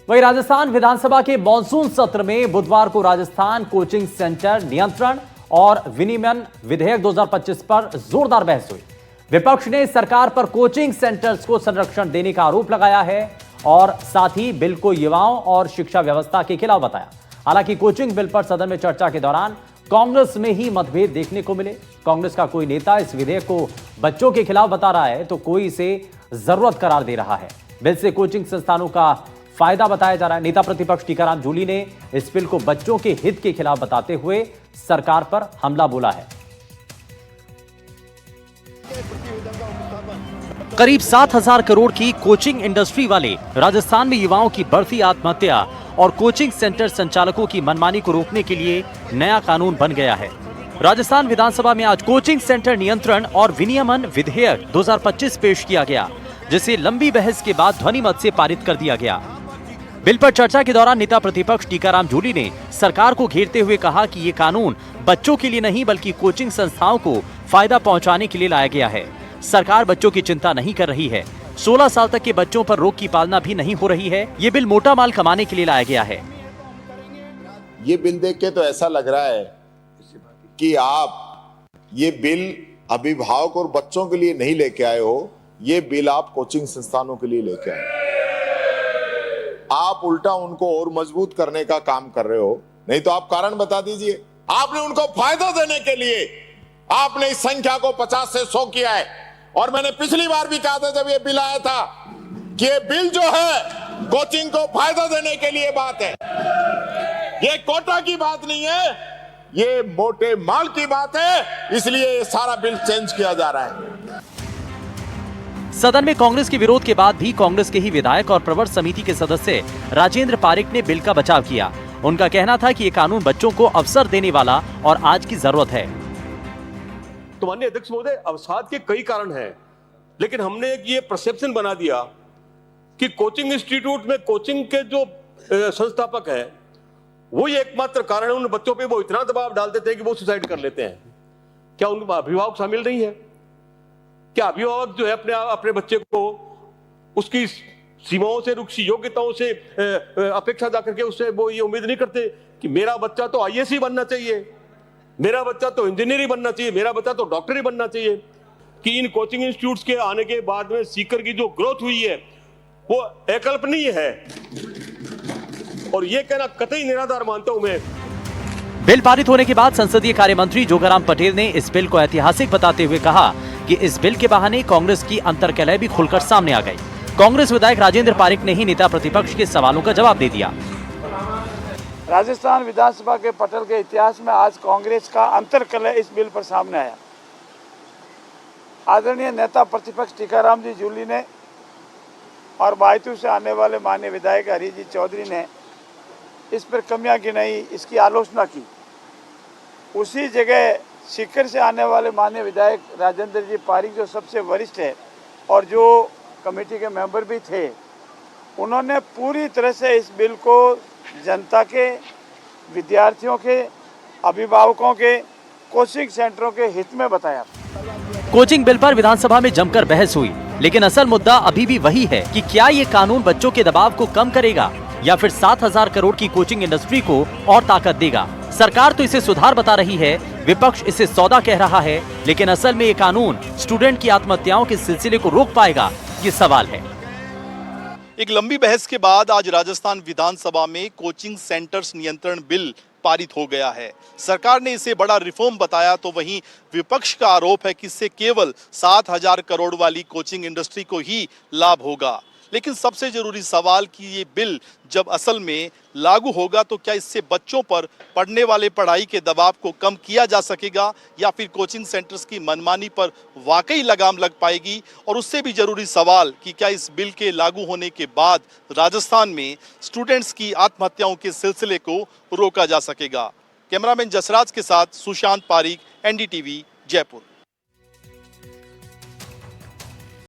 वहीं राजस्थान विधानसभा के मॉनसून सत्र में बुधवार को राजस्थान कोचिंग सेंटर नियंत्रण और विनियमन विधेयक 2025 पर जोरदार बहस हुई। विपक्ष ने सरकार पर कोचिंग सेंटर्स को संरक्षण देने का आरोप लगाया है और साथ ही बिल को युवाओं और शिक्षा व्यवस्था के खिलाफ बताया। हालांकि कोचिंग बिल पर सदन में चर्चा के दौरान कांग्रेस में ही मतभेद देखने को मिले। कांग्रेस का कोई नेता इस विधेयक को बच्चों के खिलाफ बता रहा है तो कोई इसे जरूरत करार दे रहा है। बिल से कोचिंग संस्थानों का फायदा बताया जा रहा है। नेता प्रतिपक्ष टीकाराम जूली ने इस बिल को बच्चों के हित के खिलाफ बताते हुए सरकार पर हमला बोला है। करीब 7,000 करोड़ की कोचिंग इंडस्ट्री वाले राजस्थान में युवाओं की बढ़ती आत्महत्या और कोचिंग सेंटर संचालकों की मनमानी को रोकने के लिए नया कानून बन गया है। राजस्थान विधानसभा में आज कोचिंग सेंटर नियंत्रण और विनियमन विधेयक 2025 पेश किया गया, जिसे लंबी बहस के बाद ध्वनि मत से पारित कर दिया गया। बिल पर चर्चा के दौरान नेता प्रतिपक्ष टीकाराम जूली ने सरकार को घेरते हुए कहा कि ये कानून बच्चों के लिए नहीं बल्कि कोचिंग संस्थाओं को फायदा पहुंचाने के लिए लाया गया है। सरकार बच्चों की चिंता नहीं कर रही है। 16 साल तक के बच्चों पर रोक की पालना भी नहीं हो रही है। ये बिल मोटा माल कमाने के लिए लाया गया है। ये बिल देख के तो ऐसा लग रहा है कि आप ये बिल अभिभावक और बच्चों के लिए नहीं लेके आए हो, ये बिल आप कोचिंग संस्थानों के लिए लेके आए। आप उल्टा उनको और मजबूत करने का काम कर रहे हो। नहीं तो आप कारण बता दीजिए। आपने उनको फायदा देने के लिए आपने इस संख्या को 50 से 100 किया है। और मैंने पिछली बार भी कहा था जब ये बिल आया था कि ये बिल जो है कोचिंग को फायदा देने के लिए बात है, ये कोटा की बात नहीं है, ये मोटे माल की बात है। इसलिए ये सारा बिल चेंज किया जा रहा है। सदन में कांग्रेस के विरोध के बाद भी कांग्रेस के ही विधायक और प्रवर समिति के सदस्य राजेंद्र पारिक ने बिल का बचाव किया। उनका कहना था कि ये कानून बच्चों को अवसर देने वाला और आज की जरूरत है। तो माननीय अध्यक्ष महोदय, अवसाद के कई कारण हैं, लेकिन हमने एक ये परसेप्शन बना दिया कि कोचिंग इंस्टीट्यूट में कोचिंग के जो संस्थापक है वो ये एकमात्र कारण है। उन बच्चों पे वो इतना दबाव डाल देते हैं कि वो सुसाइड कर लेते हैं। क्या उनका अभिभावक शामिल नहीं है? क्या अभिभावक जो है अपने बच्चे को उसकी सीमाओं से, उसकी योग्यताओं से अपेक्षा जा करके उससे वो ये उम्मीद नहीं करते कि मेरा बच्चा तो आईएएस ही बनना चाहिए, मेरा बच्चा तो इंजीनियर ही बनना चाहिए, मेरा बच्चा तो डॉक्टर ही बनना चाहिए? कि इन कोचिंग इंस्टीट्यूट्स के आने के बाद में सीकर की जो ग्रोथ हुई है वो अकल्पनीय है और ये कहना कतई निराधार मानता हूं मैं। बिल पारित होने के बाद संसदीय कार्य मंत्री जोगाराम पटेल ने इस बिल को ऐतिहासिक बताते हुए कहा कि इस बिल के बहाने कांग्रेस की अंतर्कलह भी खुलकर सामने आ गई। कांग्रेस विधायक राजेंद्र पारिक ने ही नेता प्रतिपक्ष के सवालों का जवाब दे दिया। राजस्थान विधानसभा के पटल के इतिहास में आज कांग्रेस का अंतर्कलह इस बिल पर सामने आया। आदरणीय नेता प्रतिपक्ष टीकाराम जी जूली ने और बायतू से आने वाले माननीय विधायक हरीश जी चौधरी ने इस पर कमियां गिनाई, इसकी आलोचना की। उसी जगह सीकर से आने वाले माननीय विधायक राजेंद्र जी पारिक जो सबसे वरिष्ठ है और जो कमेटी के मेंबर भी थे, उन्होंने पूरी तरह से इस बिल को जनता के, विद्यार्थियों के, अभिभावकों के, कोचिंग सेंटरों के हित में बताया। कोचिंग बिल पर विधानसभा में जमकर बहस हुई, लेकिन असल मुद्दा अभी भी वही है कि क्या ये कानून बच्चों के दबाव को कम करेगा या फिर 7,000 करोड़ की कोचिंग इंडस्ट्री को और ताकत देगा। सरकार तो इसे सुधार बता रही है, विपक्ष इसे सौदा कह रहा है, लेकिन असल में ये कानून स्टूडेंट की आत्महत्याओं के सिलसिले को रोक पाएगा, ये सवाल है। एक लंबी बहस के बाद आज राजस्थान विधानसभा में कोचिंग सेंटर्स नियंत्रण बिल पारित हो गया है। सरकार ने इसे बड़ा रिफॉर्म बताया तो वहीं विपक्ष का आरोप है कि इससे केवल 7,000 करोड़ वाली कोचिंग इंडस्ट्री को ही लाभ होगा। लेकिन सबसे जरूरी सवाल कि ये बिल जब असल में लागू होगा तो क्या इससे बच्चों पर पढ़ने वाले पढ़ाई के दबाव को कम किया जा सकेगा या फिर कोचिंग सेंटर्स की मनमानी पर वाकई लगाम लग पाएगी? और उससे भी जरूरी सवाल कि क्या इस बिल के लागू होने के बाद राजस्थान में स्टूडेंट्स की आत्महत्याओं के सिलसिले को रोका जा सकेगा? कैमरामैन जसराज के साथ सुशांत पारीक, एनडीटीवी, जयपुर।